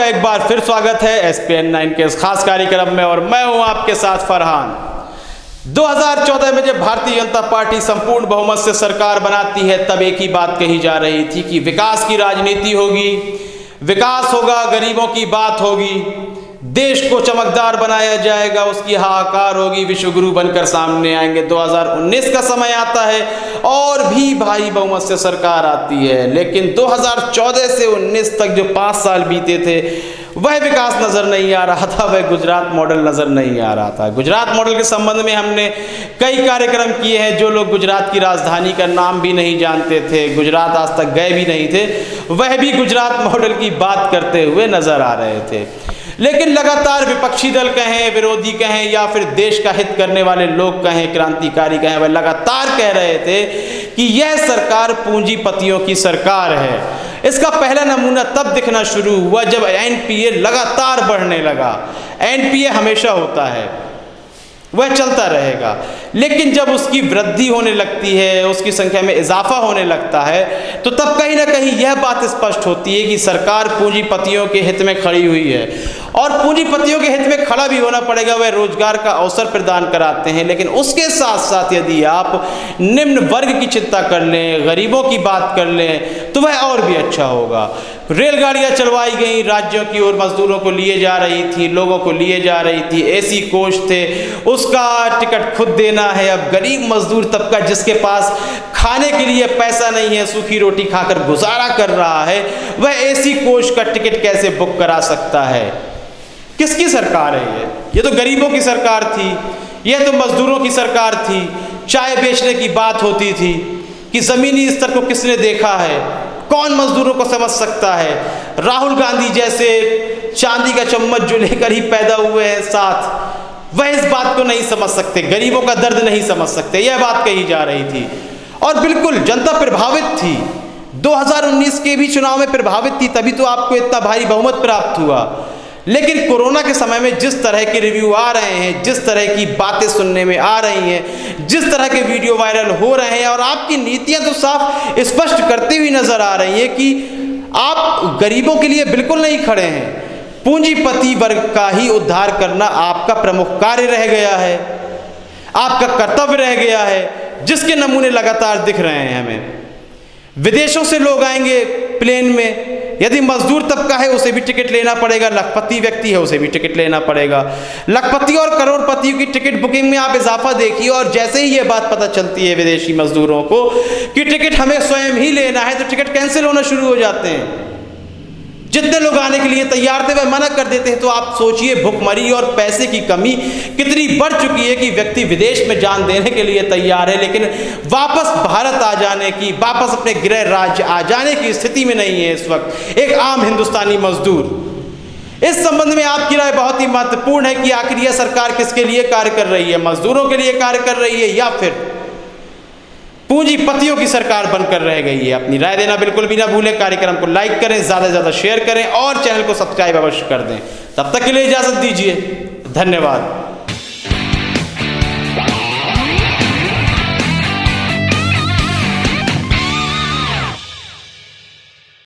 आपका एक बार फिर स्वागत है एसपीएन 9 के इस खास कार्यक्रम में और मैं हूं आपके साथ फरहान। 2014 में जब भारतीय जनता पार्टी संपूर्ण बहुमत से सरकार बनाती है तब एक ही बात कही जा रही थी कि विकास की राजनीति होगी, विकास होगा, गरीबों की बात होगी, देश को चमकदार बनाया जाएगा, उसकी हाहाकार होगी, विश्वगुरु बनकर सामने आएंगे। 2019 का समय आता है और भी भारी बहुमत से सरकार आती है, लेकिन 2014 से 19 तक जो 5 साल बीते थे वह विकास नज़र नहीं आ रहा था, वह गुजरात मॉडल नज़र नहीं आ रहा था। गुजरात मॉडल के संबंध में हमने कई कार्यक्रम किए हैं। जो लोग गुजरात की राजधानी का नाम भी नहीं जानते थे, गुजरात आज तक गए भी नहीं थे, वह भी गुजरात मॉडल की बात करते हुए नज़र आ रहे थे। लेकिन लगातार विपक्षी दल कहें, विरोधी कहें या फिर देश का हित करने वाले लोग कहें, क्रांतिकारी कहें, वह लगातार कह रहे थे कि यह सरकार पूंजीपतियों की सरकार है। इसका पहला नमूना तब दिखना शुरू हुआ जब एनपीए लगातार बढ़ने लगा। एनपीए हमेशा होता है, वह चलता रहेगा, लेकिन जब उसकी वृद्धि होने लगती है, उसकी संख्या में इजाफा होने लगता है, तो तब कहीं ना कहीं यह बात स्पष्ट होती है कि सरकार पूंजीपतियों के हित में खड़ी हुई है। और पूंजीपतियों के हित में खड़ा भी होना पड़ेगा, वह रोजगार का अवसर प्रदान कराते हैं, लेकिन उसके साथ साथ यदि आप निम्न वर्ग की चिंता कर लें, गरीबों की बात कर लें, तो वह और भी अच्छा होगा। रेलगाड़ियाँ चलवाई गई, राज्यों की ओर मजदूरों को लिए जा रही थी, लोगों को लिए जा रही थी, एसी कोच थे, उसका टिकट खुद देना है। अब गरीब मजदूर तबका जिसके पास खाने के लिए पैसा नहीं है, सूखी रोटी खाकर गुजारा कर रहा है, वह एसी कोच का टिकट कैसे बुक करा सकता है? किसकी सरकार है ये तो गरीबों की सरकार थी, यह तो मजदूरों की सरकार थी। चाय बेचने की बात होती थी कि ज़मीनी स्तर को किसने देखा है, कौन मजदूरों को समझ सकता है? राहुल गांधी जैसे चांदी का चम्मच जो लेकर ही पैदा हुए हैं साथ, वह इस बात को नहीं समझ सकते, गरीबों का दर्द नहीं समझ सकते, यह बात कही जा रही थी। और बिल्कुल जनता प्रभावित थी, 2019 के भी चुनाव में प्रभावित थी, तभी तो आपको इतना भारी बहुमत प्राप्त हुआ। लेकिन कोरोना के समय में जिस तरह के रिव्यू आ रहे हैं, जिस तरह की बातें सुनने में आ रही हैं, जिस तरह के वीडियो वायरल हो रहे हैं, और आपकी नीतियां तो साफ स्पष्ट करती हुई नजर आ रही है कि आप गरीबों के लिए बिल्कुल नहीं खड़े हैं। पूंजीपति वर्ग का ही उद्धार करना आपका प्रमुख कार्य रह गया है, आपका कर्तव्य रह गया है, जिसके नमूने लगातार दिख रहे हैं हमें। विदेशों से लोग आएंगे प्लेन में, यदि मजदूर तबका है उसे भी टिकट लेना पड़ेगा, लखपति व्यक्ति है उसे भी टिकट लेना पड़ेगा। लखपति और करोड़पतियों की टिकट बुकिंग में आप इजाफा देखिए, और जैसे ही ये बात पता चलती है विदेशी मजदूरों को कि टिकट हमें स्वयं ही लेना है, तो टिकट कैंसिल होना शुरू हो जाते हैं। जितने लोग आने के लिए तैयार थे वह मना कर देते हैं। तो आप सोचिए भुखमरी और पैसे की कमी कितनी बढ़ चुकी है कि व्यक्ति विदेश में जान देने के लिए तैयार है, लेकिन वापस भारत आ जाने की, वापस अपने गृह राज्य आ जाने की स्थिति में नहीं है इस वक्त एक आम हिंदुस्तानी मजदूर। इस संबंध में आपकी राय बहुत ही महत्वपूर्ण है कि आखिर यह सरकार किसके लिए कार्य कर रही है? मजदूरों के लिए कार्य कर रही है या फिर पूंजीपतियों की सरकार बनकर रह गई है? अपनी राय देना बिल्कुल भी ना भूलें। कार्यक्रम को लाइक करें, ज़्यादा से ज़्यादा शेयर करें और चैनल को सब्सक्राइब अवश्य कर दें। तब तक के लिए इजाज़त दीजिए, धन्यवाद।